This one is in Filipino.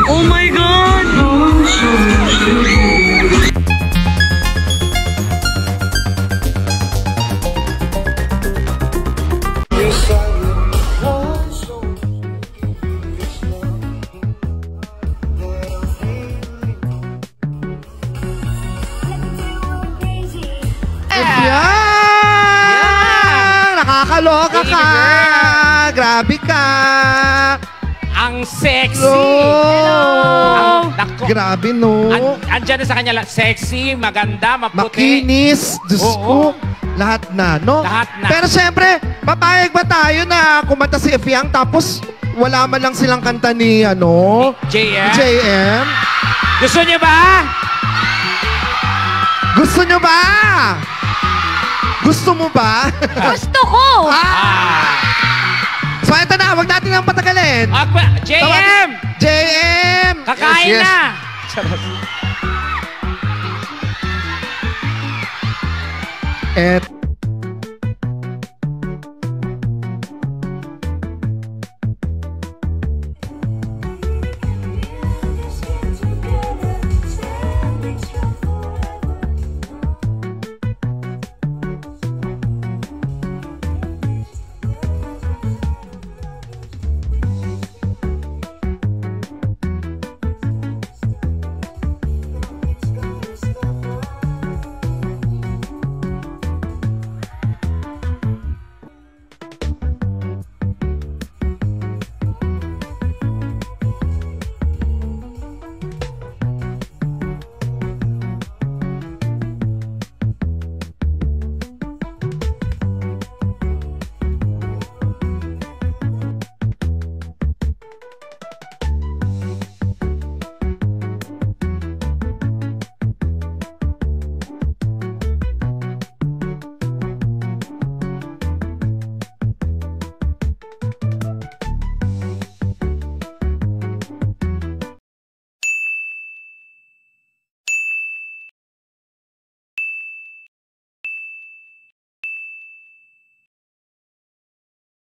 Oh my God! Nakakaloka ka! Grabe ka! Ang sexy! Hello! Grabe, no? Andyan na sa kanya, sexy, maganda, maputi. Makinis. Diyos ko. Lahat na, no? Lahat na. Pero siyempre, papayag ba tayo na kumanta si Fiang tapos wala man lang silang kanta ni, ano? JM? JM? Gusto niyo ba? Gusto nyo ba? Gusto mo ba? Gusto ko! So, ito na. Huwag natin ang patagalin. JM! JM! Kakain na! Et